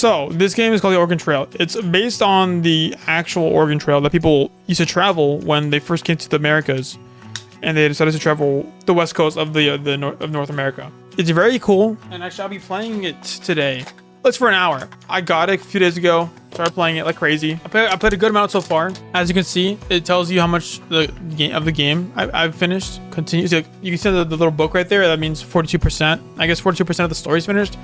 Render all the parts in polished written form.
So this game is called the Oregon Trail. It's based on the actual Oregon Trail that people used to travel when they first came to the Americas, and they decided to travel the west coast of North America. It's very cool, and I shall be playing it today. It's for an hour. I got it a few days ago. Started playing it like crazy. I played a good amount so far. As you can see, it tells you how much the game I've finished. Continues. You can see the little book right there. That means 42%. I guess 42% of the story's finished.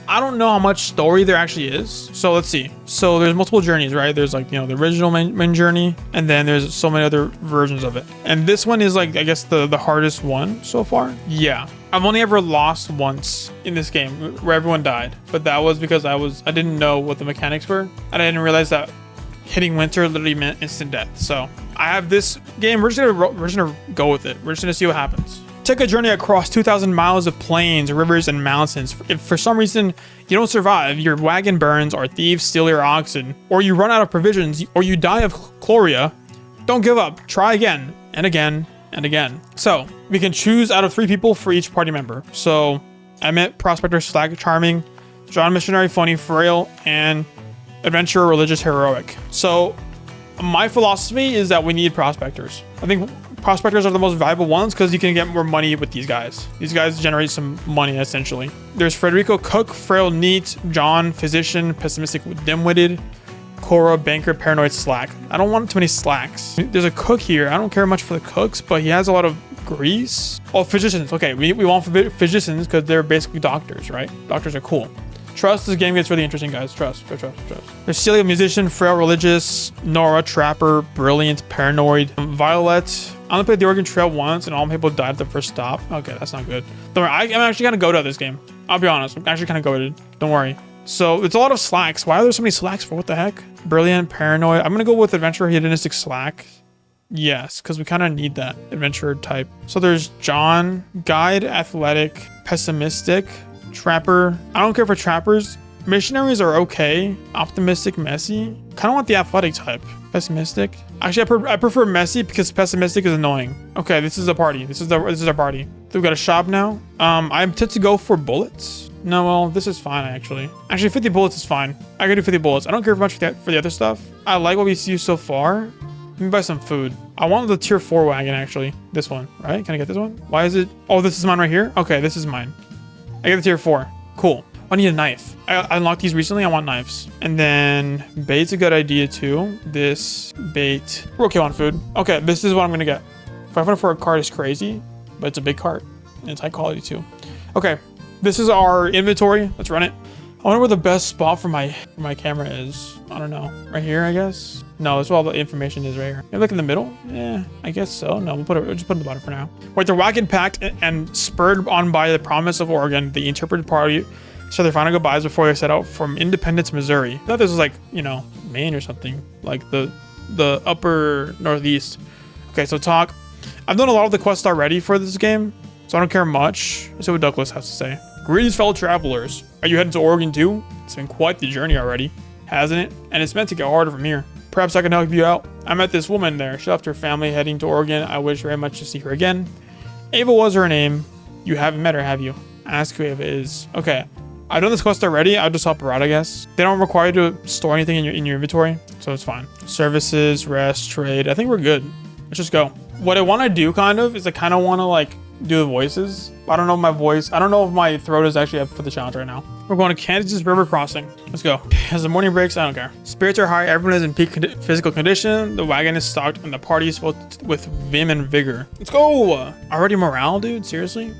I don't know how much story there actually is. So let's see. So there's multiple journeys, right? There's like, the original main journey, and then there's so many other versions of it. And this one is like, I guess the hardest one so far. Yeah. I've only ever lost once in this game where everyone died, but that was because I didn't know what the mechanics were, and I didn't realize that hitting winter literally meant instant death. So I have this game. We're just gonna go with it. We're just gonna see what happens. Take a journey across 2,000 miles of plains, rivers, and mountains. If for some reason you don't survive, your wagon burns, or thieves steal your oxen, or you run out of provisions, or you die of chloria, don't give up. Try again and again and again. So we can choose out of 3 people for each party member. So Emmett, Prospector, Slack, Charming, John, Missionary, Phony, Frail, and Adventurer, Religious, Heroic. So my philosophy is that we need prospectors. I think prospectors are the most valuable ones because you can get more money with these guys. These guys generate some money, essentially. There's Federico, Cook, Frail, Neat, John, Physician, Pessimistic, Dim-witted, Cora, Banker, Paranoid, Slack. I don't want too many slacks. There's a cook here. I don't care much for the cooks, but he has a lot of grease. Oh, physicians. Okay, we want physicians because they're basically doctors, right? Doctors are cool. Trust, this game gets really interesting, guys. Trust. There's Celia, Musician, Frail, Religious, Nora, Trapper, Brilliant, Paranoid, Violet. I only played the Oregon Trail once, and all my people died at the first stop. Okay, that's not good. Don't worry, I'm actually gonna go to this game. I'll be honest, I'm actually kind of goated. Don't worry. So it's a lot of slacks. Why are there so many slacks for? What the heck? Brilliant, Paranoid. I'm gonna go with Adventurer, Hedonistic, Slack. Yes, because we kind of need that adventurer type. So there's John, Guide, Athletic, Pessimistic, Trapper. I don't care for trappers. Missionaries are okay. Optimistic, Messy. Kind of want the athletic type. Pessimistic. Actually, I prefer Messy because Pessimistic is annoying. Okay, this is a party. This is our party. So we've got a shop now. I tend to go for bullets. No, well, this is fine, actually. Actually, 50 bullets is fine. I can do 50 bullets. I don't care much for the other stuff. I like what we see so far. Let me buy some food. I want the tier 4 wagon, actually. This one, right? Can I get this one? Why is it? Oh, this is mine right here? Okay, this is mine. I get the tier 4. Cool. I need a knife. I unlocked these recently. I want knives. And then bait's a good idea too. This bait. We're okay on food. Okay, this is what I'm gonna get. 500 for a cart is crazy, but it's a big cart. And it's high quality too. Okay, this is our inventory. Let's run it. I wonder where the best spot for my camera is. I don't know. Right here, I guess. No, that's where all the information is right here. Maybe like in the middle? Yeah, I guess so. No, we'll just put it in the bottom for now. With their wagon packed and spurred on by the promise of Oregon, the interpreted party so their final goodbyes before they set out from Independence, Missouri. I thought this was like, Maine or something. Like the upper northeast. Okay, so talk. I've done a lot of the quests already for this game, so I don't care much. Let's see what Douglas has to say. Greetings, fellow travelers. Are you heading to Oregon too? It's been quite the journey already, hasn't it? And it's meant to get harder from here. Perhaps I can help you out. I met this woman there. She left her family heading to Oregon. I wish very much to see her again. Ava was her name. You haven't met her, have you? Ask who Ava is. Okay. I've done this quest already. I'll just help her out, I guess. They don't require you to store anything in your inventory, so it's fine. Services, rest, trade. I think we're good. Let's just go. What I want to do is I kind of want to do the voices. I don't know if my throat is actually up for the challenge right now. We're going to Kansas River Crossing. Let's go. As the morning breaks, I don't care. Spirits are high. Everyone is in peak physical condition. The wagon is stocked and the party is filled with vim and vigor. Let's go. Already morale, dude? Seriously?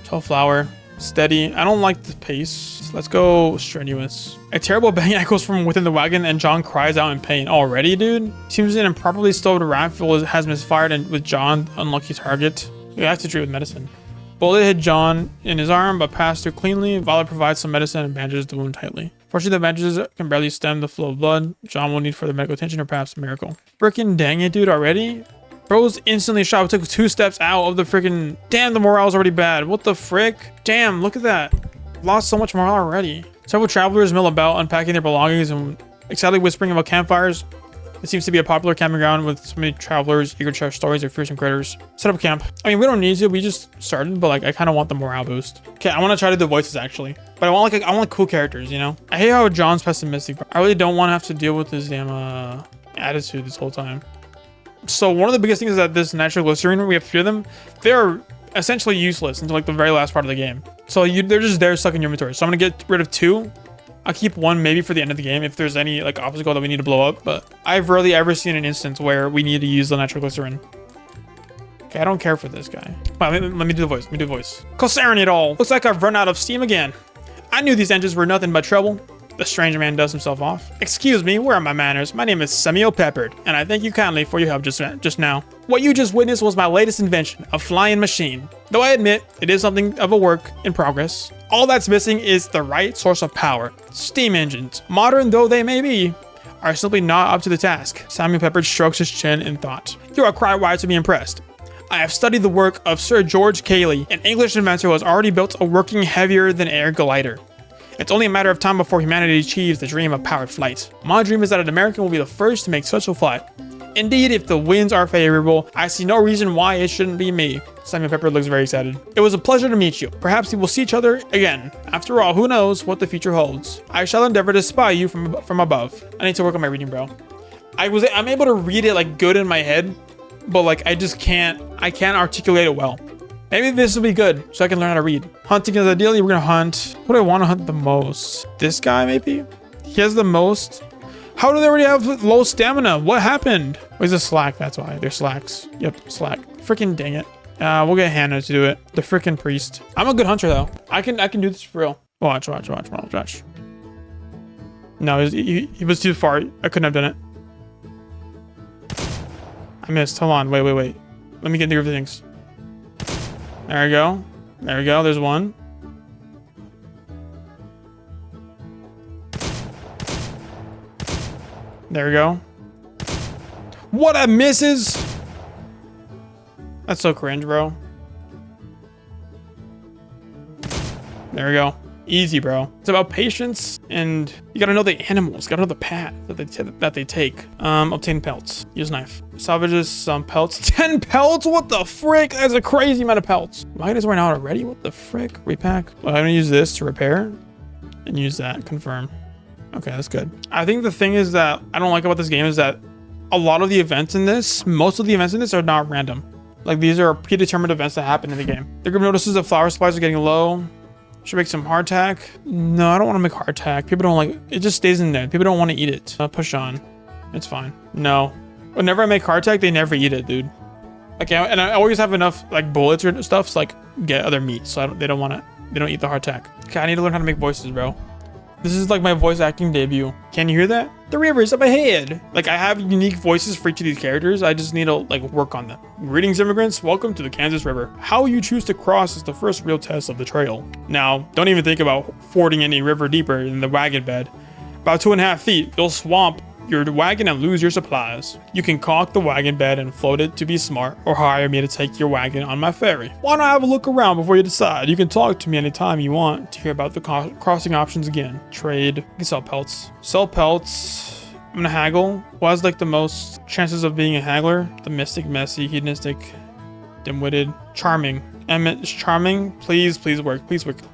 Tall flower. Steady. I don't like the pace. Let's go strenuous. A terrible bang echoes from within the wagon and John cries out in pain. Already, dude? Seems an improperly stowed rifle has misfired and with John unlucky target. We have to treat with medicine. Bullet hit John in his arm, but passed through cleanly. Violet provides some medicine and bandages the wound tightly. Fortunately, the bandages can barely stem the flow of blood. John will need further medical attention or perhaps a miracle. Frickin' dang it, dude, already? Bro's instantly shot. We took 2 steps out of the frickin'... Damn, the morale's already bad. What the frick? Damn, look at that. Lost so much morale already. Several travelers mill about, unpacking their belongings and excitedly whispering about campfires. It seems to be a popular camping ground with so many travelers eager to share stories of fearsome critters. Set up camp. I mean, we don't need to. We just started, but like, I kind of want the morale boost. Okay, I want to try to do voices actually, but I want like, I want like cool characters, you know? I hate how John's pessimistic. I really don't want to have to deal with this damn attitude this whole time. So one of the biggest things is that this nitroglycerin, we have 3 of them. They're essentially useless until like the very last part of the game. So they're just there stuck in your inventory. So I'm gonna get rid of 2. I'll keep 1 maybe for the end of the game if there's any like obstacle that we need to blow up, but I've rarely ever seen an instance where we need to use the nitroglycerin. Okay, I don't care for this guy. Well, let me do the voice. Let me do the voice. Considering it all, looks like I've run out of steam again. I knew these engines were nothing but trouble. The strange man does himself off. Excuse me, where are my manners? My name is Samuel Peppard, and I thank you kindly for your help just now. What you just witnessed was my latest invention, a flying machine. Though I admit, it is something of a work in progress. All that's missing is the right source of power. Steam engines, modern though they may be, are simply not up to the task. Samuel Peppard strokes his chin in thought. You are quite right to be impressed. I have studied the work of Sir George Cayley, an English inventor who has already built a working heavier-than-air glider. It's only a matter of time before humanity achieves the dream of powered flight. My dream is that an American will be the first to make such a flight. Indeed, if the winds are favorable, I see no reason why it shouldn't be me. Samuel Peppard looks very excited. It was a pleasure to meet you. Perhaps we will see each other again. After all, who knows what the future holds. I shall endeavor to spy you from above. I need to work on my reading, bro. I'm able to read it like good in my head, but like I can't articulate it well. Maybe this will be good, so I can learn how to read. Hunting is ideally, we're gonna hunt. What do I want to hunt the most? This guy, maybe? He has the most. How do they already have low stamina? What happened? Oh, he's a slack, that's why. They're slacks. Yep, slack. Freaking dang it. We'll get Hannah to do it. The freaking priest. I'm a good hunter, though. I can do this for real. Watch. No, he was too far. I couldn't have done it. I missed. Hold on. Wait. Let me get the group of things. There we go. There's one. There we go. What a misses! That's so cringe, bro. There we go. Easy, bro. It's about patience, and you gotta know the animals, gotta know the path that they take. Obtain pelts. Use knife. Salvages some pelts. 10 pelts? What the frick? That's a crazy amount of pelts. Might as well out already. What the frick? Repack. Well, I'm gonna use this to repair, and use that. Confirm. Okay, that's good. I think the thing is that I don't like about this game is that a lot of the events in this, most of the events in this are not random. Like these are predetermined events that happen in the game. The group notices that flower supplies are getting low. Should make some hardtack. No, I don't want to make hardtack. People don't like it. Just stays in there. People don't want to eat it. Push on. It's fine. No. Whenever I make hardtack, they never eat it, dude. Okay, and I always have enough like bullets or stuff to like get other meat. So they don't eat the hardtack. Okay, I need to learn how to make voices, bro. This is like my voice acting debut. Can you hear that? The river's up ahead. Like I have unique voices for each of these characters. I just need to like work on them. Greetings, immigrants. Welcome to the Kansas River. How you choose to cross is the first real test of the trail. Now, don't even think about fording any river deeper than the wagon bed. About 2.5 feet, you'll swamp your wagon and lose your supplies. You can caulk the wagon bed and float it to be smart, or hire me to take your wagon on my ferry. Why not have a look around before you decide? You can talk to me anytime you want to hear about the crossing options again. Trade. You can sell pelts. Sell pelts. I'm gonna haggle. Who has like the most chances of being a haggler? The mystic, messy, hedonistic, dim-witted, charming. Emmett is charming. Please work.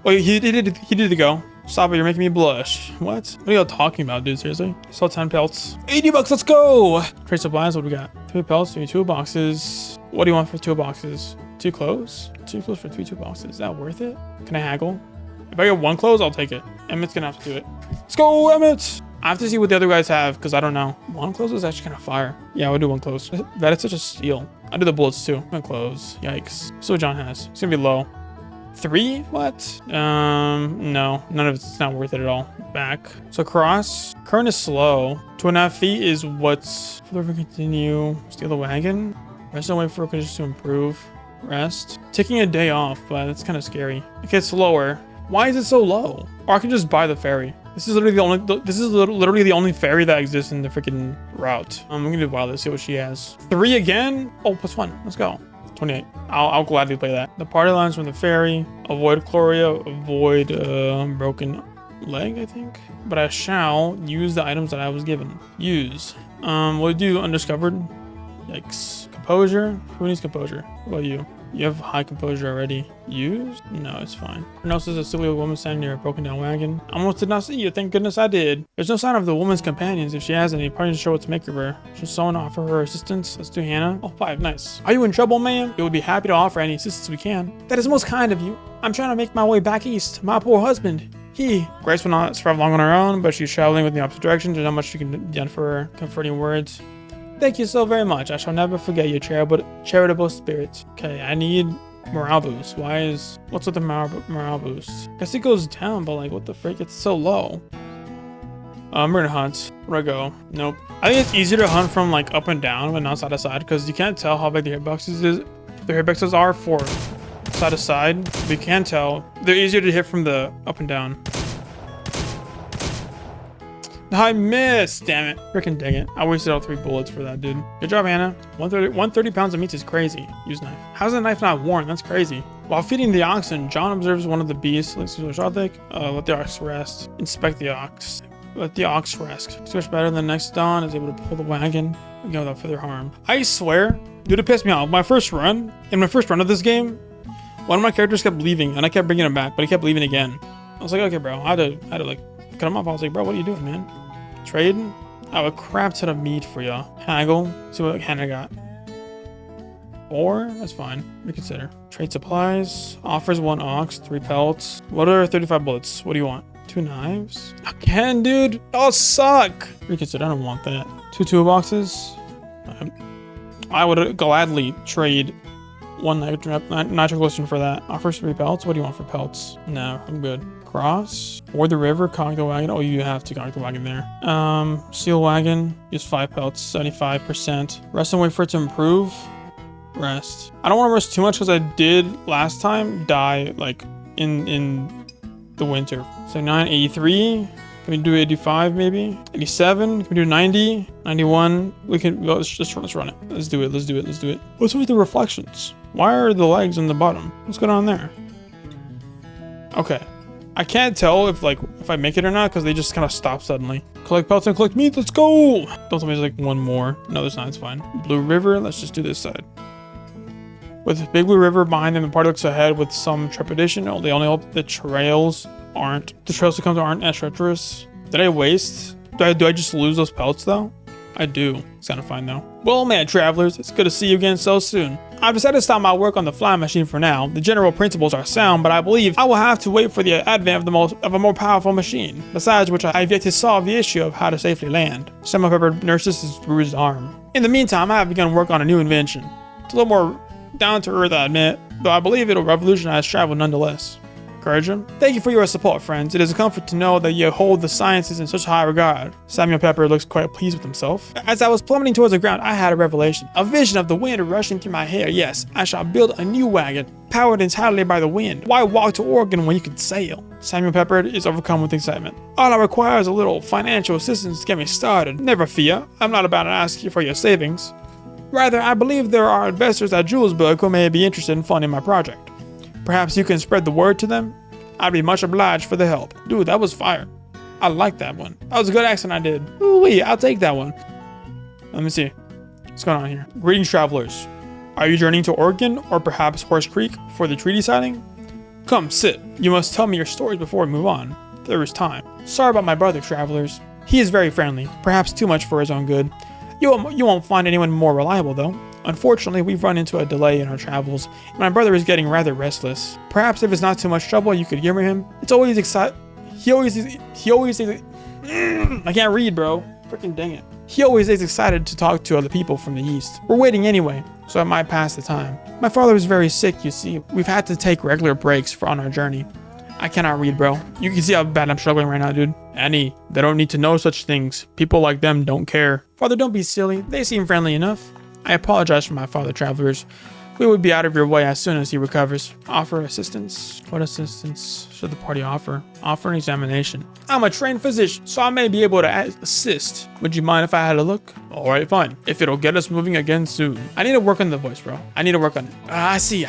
Wait, he did it go. Stop it, you're making me blush. What are y'all talking about, dude? Seriously? Sell 10 pelts. 80 bucks, let's go! Trade supplies, what do we got? 3 pelts, 3 toolboxes. What do you want for 2 boxes? 2 clothes? 2 clothes for 3 toolboxes. Is that worth it? Can I haggle? If I get 1 clothes, I'll take it. Emmett's gonna have to do it. Let's go, Emmett! I have to see what the other guys have, because I don't know. 1 close is actually kind of fire. Yeah, we'll do 1 close. That is such a steal. I'll do the bullets too. 1 close. Yikes. So what John has. It's gonna be low. 3? What? No, none of it's not worth it at all. Back. So cross. Current is slow. 2.5 feet is what's. Continue. Steal the wagon. Rest and wait for conditions to improve. Rest. Taking a day off, but that's kind of scary. It gets slower. Why is it so low? Or I can just buy the ferry. This is literally the only ferry that exists in the freaking route. I'm gonna do wild. Let's see what she has. 3 again. Oh, +1. Let's go. 28. I'll gladly play that. The party lines from the ferry. Avoid Chloria. Avoid broken leg, I think. But I shall use the items that I was given. Use. We'll do undiscovered. Yikes. Composure. Who needs composure? What about you? You have high composure already. Use? No, it's fine. Pronounces a silly woman standing near a broken down wagon. I almost did not see you. Thank goodness I did. There's no sign of the woman's companions. If she has any, party to show what to make of her. Should someone offer her assistance? Let's do Hannah. Oh, 5. Nice. Are you in trouble, ma'am? We would be happy to offer any assistance we can. That is most kind of you. I'm trying to make my way back east. My poor husband. Grace will not survive long on her own, but she's traveling with the opposite direction. There's not much you can do done for her. Comforting words. Thank you so very much. I shall never forget your charitable spirit. Okay, I need morale boost. What's with the morale boost? Guess it goes down, but like, what the frick? It's so low. We're gonna hunt. Where do I go? Nope. I think it's easier to hunt from like up and down, but not side to side, because you can't tell how big the hitboxes are for side to side. But you can tell they're easier to hit from the up and down. I missed, damn it. Freaking dang it. I wasted all 3 bullets for that, dude. Good job, Hannah. 130 pounds of meat is crazy. Use knife. How's the knife not worn? That's crazy. While feeding the oxen, John observes one of the beasts. Let the ox rest. Inspect the ox. Let the ox rest. It's much better than next dawn is able to pull the wagon again without further harm. I swear, dude, it pissed me off. In my first run of this game, one of my characters kept leaving and I kept bringing him back, but he kept leaving again. I was like, okay, bro. I had to like cut him off. I was like, bro, what are you doing, man? Trading? I have a crap ton of meat for ya. Haggle. See what Hannah got. 4? That's fine. Reconsider. Trade supplies. Offers 1 ox, 3 pelts. What are 35 bullets? What do you want? 2 knives? Again, dude. Y'all suck. Reconsider. I don't want that. 2 toolboxes. I would gladly trade 1 nitroglycerin for that. Offers 3 pelts. What do you want for pelts? No, I'm good. Cross or the river, conk the wagon. Oh, you have to conk the wagon there. Seal wagon, use 5 pelts, 75%. Rest and wait for it to improve. Rest. I don't want to rest too much because I did last time die like in the winter. So 83. Can we do 85 maybe? 87. Can we do 90? 91. We can. Well, let's run it. Let's do it. What's with the reflections? Why are the legs on the bottom? What's going on there? Okay. I can't tell if I make it or not because they just kind of stop suddenly. Collect pelts and collect meat. Let's go. Don't tell me there's like 1 more. No, there's not. It's fine. Blue River. Let's just do this side. With Big Blue River behind them, the party looks ahead with some trepidation. They only hope the trails to come aren't as treacherous. Did I waste? Do I just lose those pelts though? I do. It's kind of fine though. Well, man, travelers, it's good to see you again so soon. I've decided to stop my work on the flying machine for now. The general principles are sound, but I believe I will have to wait for the advent of a more powerful machine. Besides which, I have yet to solve the issue of how to safely land. Samuel Pepper nurses his bruised arm. In the meantime, I have begun work on a new invention. It's a little more down to earth, I admit, though I believe it'll revolutionize travel nonetheless. Encourage him. Thank you for your support, friends. It is a comfort to know that you hold the sciences in such high regard. Samuel Pepper looks quite pleased with himself. As I was plummeting towards the ground, I had a revelation. A vision of the wind rushing through my hair. Yes, I shall build a new wagon, powered entirely by the wind. Why walk to Oregon when you can sail? Samuel Pepper is overcome with excitement. All I require is a little financial assistance to get me started. Never fear, I'm not about to ask you for your savings. Rather, I believe there are investors at Julesburg who may be interested in funding my project. Perhaps you can spread the word to them? I'd be much obliged for the help. Dude, that was fire. I like that one. That was a good accent I did. Ooh-wee, I'll take that one. Let me see. What's going on here? Greetings, travelers. Are you journeying to Oregon or perhaps Horse Creek for the treaty signing? Come, sit. You must tell me your stories before we move on. There is time. Sorry about my brother, travelers. He is very friendly, perhaps too much for his own good. You won't find anyone more reliable, though. Unfortunately, we've run into a delay in our travels, and my brother is getting rather restless. Perhaps if it's not too much trouble, you could humor him. It's always He always I can't read, bro. Freaking dang it. He always is excited to talk to other people from the east. We're waiting anyway, so it might pass the time. My father is very sick, you see. We've had to take regular breaks on our journey. I cannot read, bro. You can see how bad I'm struggling right now, dude. Annie, they don't need to know such things. People like them don't care. Father, don't be silly. They seem friendly enough. I apologize for my father, travelers. We would be out of your way as soon as he recovers. Offer assistance. What assistance should the party offer? Offer an examination. I'm a trained physician, so I may be able to assist. Would you mind if I had a look? Alright, fine. If it'll get us moving again soon. I need to work on the voice, bro. I need to work on it. I see.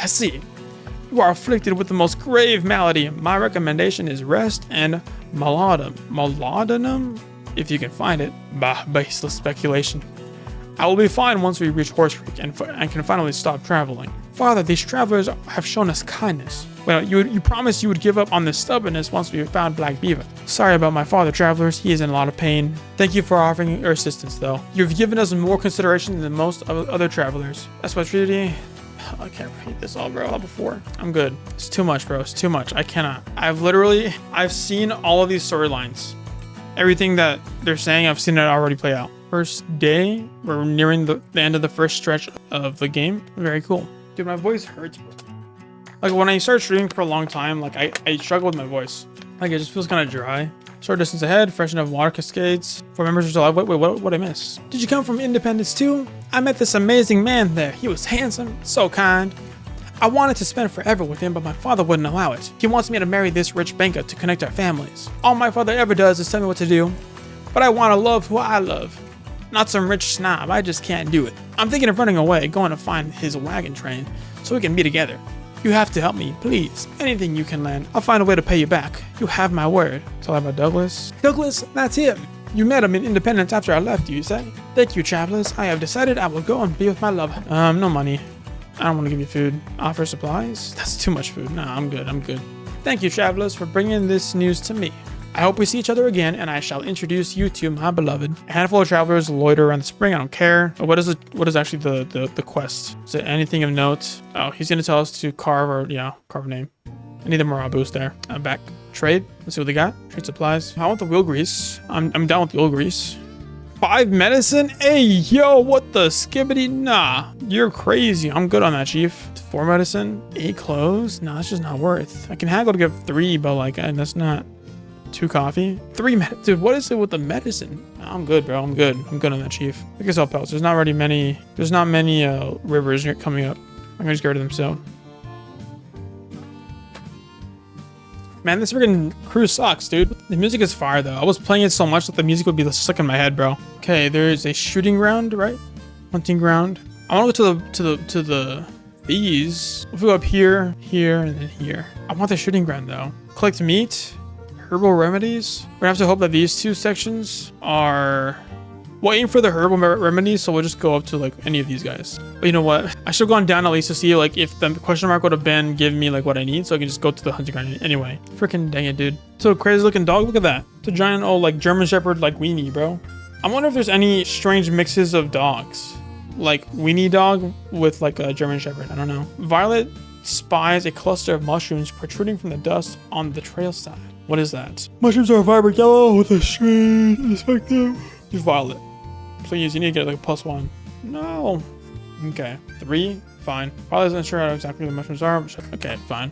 You are afflicted with the most grave malady. My recommendation is rest and laudanum, if you can find it. Bah, baseless speculation. I will be fine once we reach Horse Creek and can finally stop traveling. Father, these travelers have shown us kindness. Well, you promised you would give up on this stubbornness once we found Black Beaver. Sorry about my father, travelers. He is in a lot of pain. Thank you for offering your assistance, though. You've given us more consideration than most other travelers. That's what treaty. I can't repeat this all, bro. Before. I'm good. It's too much, bro. It's too much. I cannot. I've seen all of these storylines. Everything that they're saying, I've seen it already play out. First day, we're nearing the end of the first stretch of the game. Very cool. Dude, my voice hurts, bro. Like when I start streaming for a long time, like I struggle with my voice. Like it just feels kind of dry. Short distance ahead, fresh enough water cascades. For members are still alive. Wait, what I miss? Did you come from Independence too? I met this amazing man there. He was handsome, so kind. I wanted to spend forever with him, but my father wouldn't allow it. He wants me to marry this rich banker to connect our families. All my father ever does is tell me what to do. But I want to love who I love. Not some rich snob, I just can't do it. I'm thinking of running away, going to find his wagon train, so we can be together. You have to help me, please. Anything you can lend, I'll find a way to pay you back. You have my word. Tell about Douglas. Douglas, that's him. You met him in Independence after I left you say? Thank you, travelers. I have decided I will go and be with my lover. No money. I don't want to give you food. Offer supplies? That's too much food. Nah, I'm good. Thank you, travelers, for bringing this news to me. I hope we see each other again, and I shall introduce you to my beloved. A handful of travelers loiter around the spring. I don't care. What is actually the quest? Is it anything of note? Oh, he's gonna tell us to carve a name. I need the morale boost there. I'm back. Trade. Let's see what they got. Trade supplies. I want the wheel grease. I'm down with the wheel grease. 5 medicine? Hey, yo, what the skibbity? Nah, you're crazy. I'm good on that, chief. 4 medicine. 8 clothes? Nah, that's just not worth. I can haggle to get 3, but like, that's not. 2 coffee. 3 dude, what is it with the medicine? I'm good, bro. I'm good on that, chief. I guess I'll pelts. There's not many rivers coming up. I'm gonna just get rid of them soon. Man, this freaking cruise sucks, dude. The music is fire though. I was playing it so much that the music would be stuck in my head, bro. Okay, there's a shooting ground, right? Hunting ground. I want to go to the these. If we go up here, and then here. I want the shooting ground though. Collect meat. Herbal remedies. We're gonna have to hope that these 2 sections are waiting for the herbal remedies, so we'll just go up to like any of these guys. But you know what? I should have gone down at least to see like if the question mark would have been give me like what I need, so I can just go to the hunting ground anyway. Freaking dang it, dude. So crazy looking dog. Look at that. It's a giant old like German Shepherd like weenie, bro. I wonder if there's any strange mixes of dogs, like weenie dog with like a German Shepherd. I don't know. Violet spies a cluster of mushrooms protruding from the dust on the trail side. What is that? Mushrooms are vibrant yellow with a strange perspective. Violet. Please, you need to get like a +1. No. Okay. 3. Fine. Violet's not sure how exactly the mushrooms are. Okay, fine.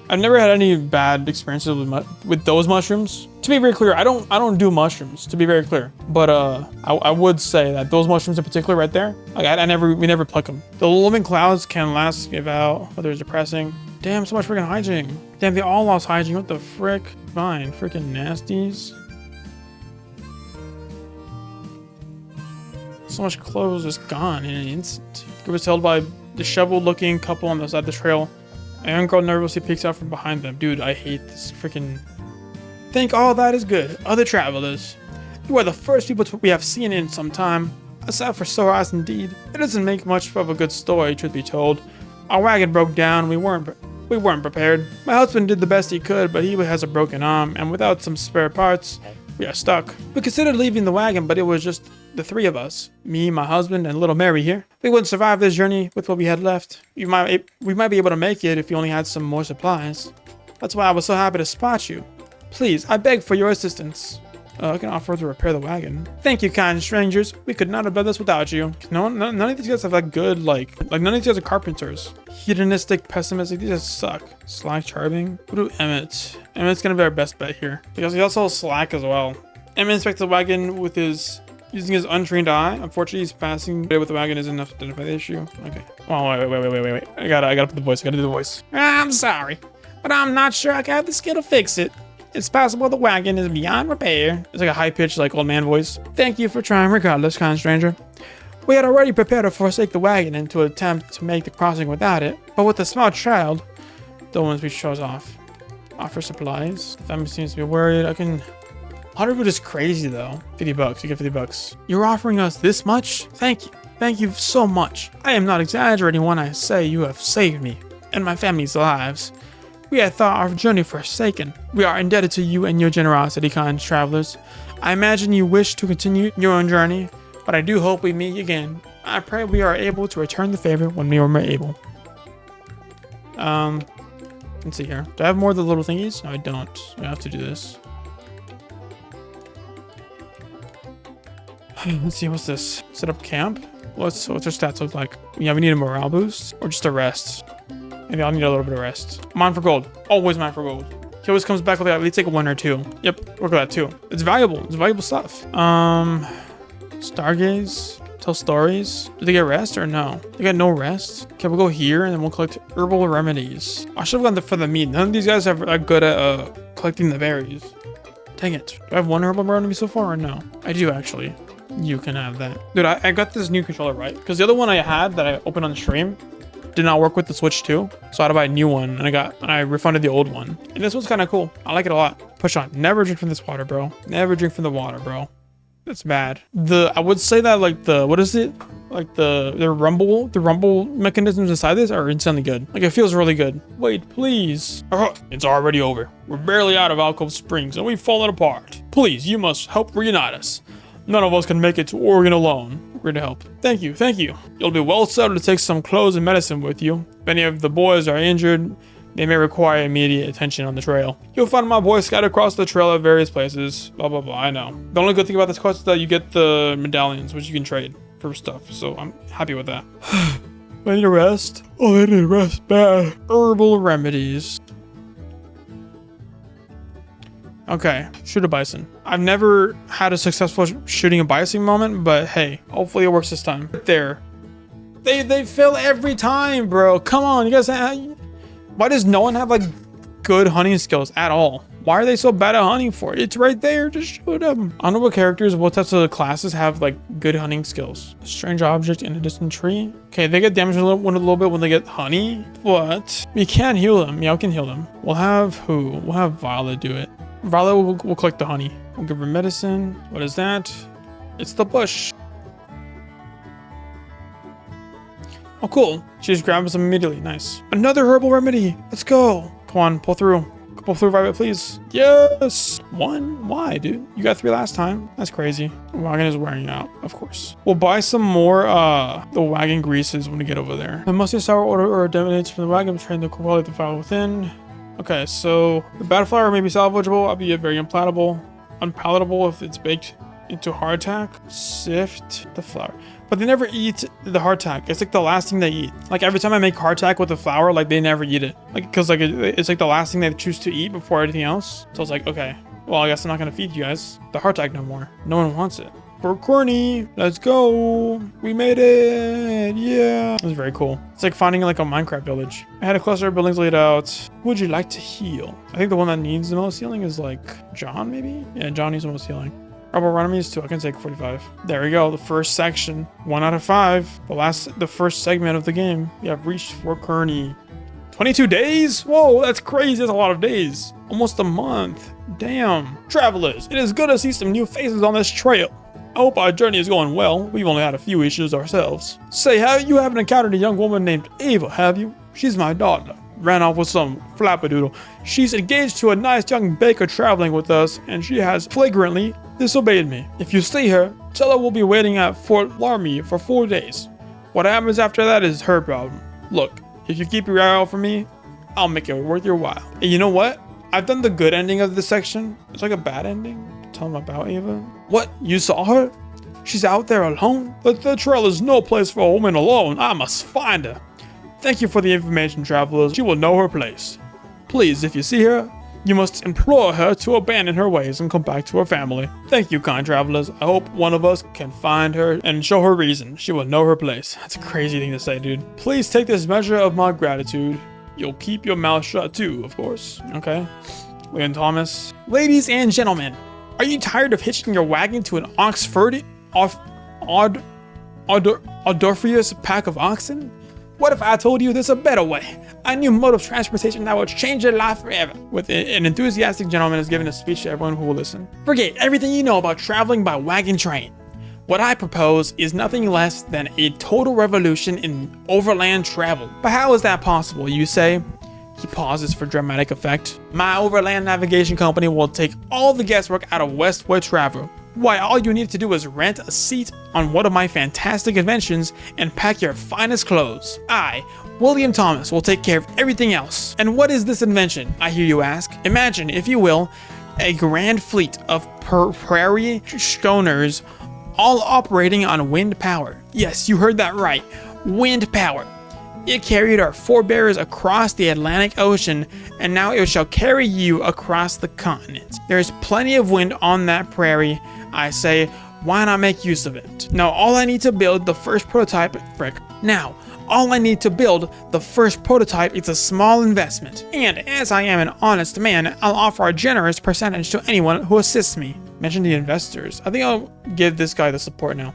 I've never had any bad experiences with those mushrooms. To be very clear, I don't do mushrooms. To be very clear, but I would say that those mushrooms in particular, right there, like we never pluck them. The living clouds can last, give out. Whether it's depressing. Damn, so much freaking hygiene. Damn, they all lost hygiene. What the frick? Fine, freaking nasties. So much clothes is gone in an instant. It was held by disheveled-looking couple on the side of the trail. A young girl nervously peeks out from behind them. Dude, I hate this freaking... Think all that is good. Other travelers. You are the first people we have seen in some time. A sight for sore eyes indeed. It doesn't make much of a good story, truth be told. Our wagon broke down. We weren't prepared. My husband did the best he could, but he has a broken arm, and without some spare parts, we are stuck. We considered leaving the wagon, but it was just the 3 of us. Me, my husband, and little Mary here. We wouldn't survive this journey with what we had left. We might be able to make it if we only had some more supplies. That's why I was so happy to spot you. Please, I beg for your assistance. I can offer to repair the wagon. Thank you, kind strangers. We could not have done this without you. None of these guys have like good, like none of these guys are carpenters. Hedonistic, pessimistic, these just suck. Slack, charming. We'll do Emmett. Emmett's gonna be our best bet here. Because he also has slack as well. Emmett inspects the wagon with using his untrained eye. Unfortunately, he's passing with the wagon isn't enough to identify the issue. Okay. Oh, wait. I gotta put the voice. I gotta do the voice. I'm sorry, but I'm not sure I got the skill to fix it. It's possible the wagon is beyond repair. It's like a high-pitched, like, old man voice. Thank you for trying regardless, kind stranger. We had already prepared to forsake the wagon and to attempt to make the crossing without it. But with a small child, The ones we chose off. Offer supplies. Family seems to be worried. I can... 100 food is crazy though. 50 bucks. You get 50 bucks. You're offering us this much? Thank you. Thank you so much. I am not exaggerating when I say you have saved me and my family's lives. We had thought our journey forsaken. We are indebted to you and your generosity, kind travelers. I imagine you wish to continue your own journey, but I do hope we meet again. I pray we are able to return the favor when we are able. Let's see here. Do I have more of the little thingies? No, I don't. I have to do this. Let's see, what's this? Set up camp? What's our stats look like? Yeah, we need a morale boost or just a rest. Maybe I'll need a little bit of rest. Mine for gold. Always mine for gold. He always comes back with at least like a 1 or 2. Yep, work with that too. It's valuable. It's valuable stuff. Stargaze. Tell stories. Do they get rest or no? They got no rest. Okay, we'll go here and then we'll collect herbal remedies. I should have gone for the meat. None of these guys are good at collecting the berries. Dang it. Do I have 1 herbal remedy so far or no? I do actually. You can have that. Dude, I got this new controller right. Because the other one I had that I opened on the stream did not work with the Switch 2. So I had to buy a new one and I refunded the old one. And this one's kind of cool. I like it a lot. Push on. Never drink from this water, bro. Never drink from the water, bro. That's bad. I would say that like what is it? Like the rumble mechanisms inside this are insanely good. Like it feels really good. Wait, please. It's already over. We're barely out of Alcove Springs and we've fallen apart. Please, you must help reunite us. None of us can make it to Oregon alone. We're here to help. Thank you, thank you. You'll be well settled to take some clothes and medicine with you. If any of the boys are injured, they may require immediate attention on the trail. You'll find my boys scattered across the trail at various places. Blah, blah, blah, I know. The only good thing about this quest is that you get the medallions, which you can trade for stuff. So I'm happy with that. I need a rest. Oh, I need a rest bad. Herbal remedies. Okay, shoot a bison. I've never had a successful shooting a bison moment, but hey, hopefully it works this time. There. They fail every time, bro. Come on, you guys. Why does no one have like good hunting skills at all? Why are they so bad at hunting for? It's right there, just shoot them. I don't know what characters, what types of classes have like good hunting skills. A strange object in a distant tree. Okay, they get damaged a little bit when they get honey, but we can heal them. Yeah, we can heal them. We'll have who? We'll have Violet do it. Violet will collect the honey. We'll give her medicine. What is that? It's the bush. Oh, cool. She just grabs them immediately. Nice. Another herbal remedy. Let's go. Come on, pull through. Pull through, Violet, please. Yes. 1? Why, dude? You got 3 last time. That's crazy. The wagon is wearing out, of course. We'll buy some more the wagon greases when we get over there. The musty sour odor or emanates from the wagon, betraying the quality of the fire within. Okay, so the bad flour may be salvageable, albeit very unpalatable if it's baked into hardtack. Sift the flour. But they never eat the hardtack. It's like the last thing they eat. Like every time I make hardtack with the flour, like they never eat it. Like, cause like it's like the last thing they choose to eat before anything else. So it's like, okay, well, I guess I'm not gonna feed you guys the hardtack no more. No one wants it. We're corny. Let's go. We made it. Yeah. It was very cool. It's like finding like a Minecraft village. I had a cluster of buildings laid out. Who would you like to heal? I think the one that needs the most healing is like John, maybe? Yeah, John needs the most healing. Herbal remedies too. I can take 45. There we go. The first section. 1 out of 5. The first segment of the game. We have reached Fort Kearney. 22 days? Whoa, that's crazy. That's a lot of days. Almost a month. Damn. Travelers, it is good to see some new faces on this trail. I hope our journey is going well. We've only had a few issues ourselves. Say, you haven't encountered a young woman named Ava, have you? She's my daughter. Ran off with some flappadoodle. She's engaged to a nice young baker traveling with us, and she has flagrantly disobeyed me. If you see her, tell her we'll be waiting at Fort Laramie for 4 days. What happens after that is her problem. Look, if you keep your eye out for me, I'll make it worth your while. And you know what? I've done the good ending of this section. It's like a bad ending. Tell them about Ava. What? You saw her? She's out there alone? The trail is no place for a woman alone. I must find her. Thank you for the information, travelers. She will know her place. Please, if you see her, you must implore her to abandon her ways and come back to her family. Thank you, kind travelers. I hope one of us can find her and show her reason. She will know her place. That's a crazy thing to say, dude. Please take this measure of my gratitude. You'll keep your mouth shut too, of course. Okay. William Thomas. Ladies and gentlemen, are you tired of hitching your wagon to an odoriferous pack of oxen? What if I told you there's a better way? A new mode of transportation that will change your life forever. With an enthusiastic gentleman is giving a speech to everyone who will listen. Forget everything you know about traveling by wagon train. What I propose is nothing less than a total revolution in overland travel. But how is that possible, you say? He pauses for dramatic effect. My overland navigation company will take all the guesswork out of westward travel. Why, all you need to do is rent a seat on one of my fantastic inventions and pack your finest clothes. I, William Thomas, will take care of everything else. And what is this invention, I hear you ask? Imagine, if you will, a grand fleet of prairie schooners all operating on wind power. Yes, you heard that right. Wind power. It carried our forebears across the Atlantic Ocean, and now it shall carry you across the continent. There is plenty of wind on that prairie. I say, why not make use of it? Now, all I need to build the first prototype, is a small investment. And as I am an honest man, I'll offer a generous percentage to anyone who assists me. Mention the investors. I think I'll give this guy the support now.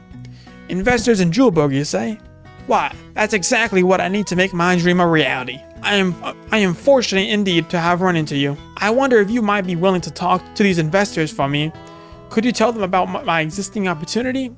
Investors in Julberg, you say? Why, that's exactly what I need to make my dream a reality. I am fortunate indeed to have run into you. I wonder if you might be willing to talk to these investors for me. Could you tell them about my existing opportunity?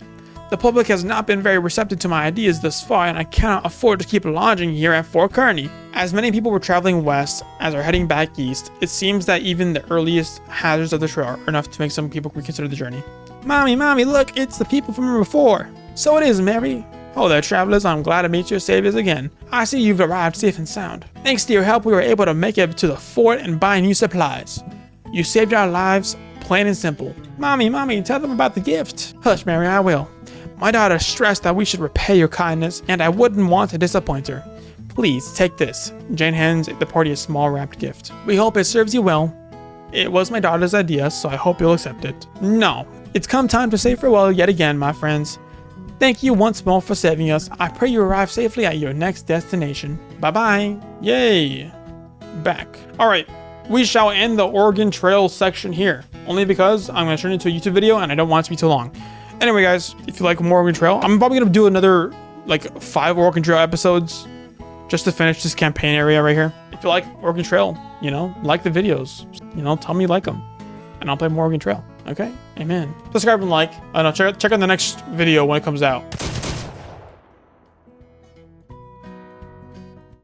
The public has not been very receptive to my ideas thus far, and I cannot afford to keep lodging here at Fort Kearney. As many people were traveling west as are heading back east, it seems that even the earliest hazards of the trail are enough to make some people reconsider the journey. Mommy, look, it's the people from before. So it is, Mary. Oh there, travelers, I'm glad to meet your saviors again. I see you've arrived safe and sound. Thanks to your help, we were able to make it to the fort and buy new supplies. You saved our lives, plain and simple. Mommy, tell them about the gift. Hush, Mary, I will. My daughter stressed that we should repay your kindness, and I wouldn't want to disappoint her. Please, take this. Jane hands the party a small wrapped gift. We hope it serves you well. It was my daughter's idea, so I hope you'll accept it. No, it's come time to say farewell yet again, my friends. Thank you once more for saving us. I pray you arrive safely at your next destination. Bye-bye. Yay. Back. Alright, we shall end the Oregon Trail section here. Only because I'm going to turn it into a YouTube video and I don't want it to be too long. Anyway, guys, if you like more Oregon Trail, I'm probably going to do another, 5 Oregon Trail episodes just to finish this campaign area right here. If you like Oregon Trail, like the videos. Tell me you like them. And I'll play more Oregon Trail. Okay? Amen. Subscribe and like. And I'll check out the next video when it comes out.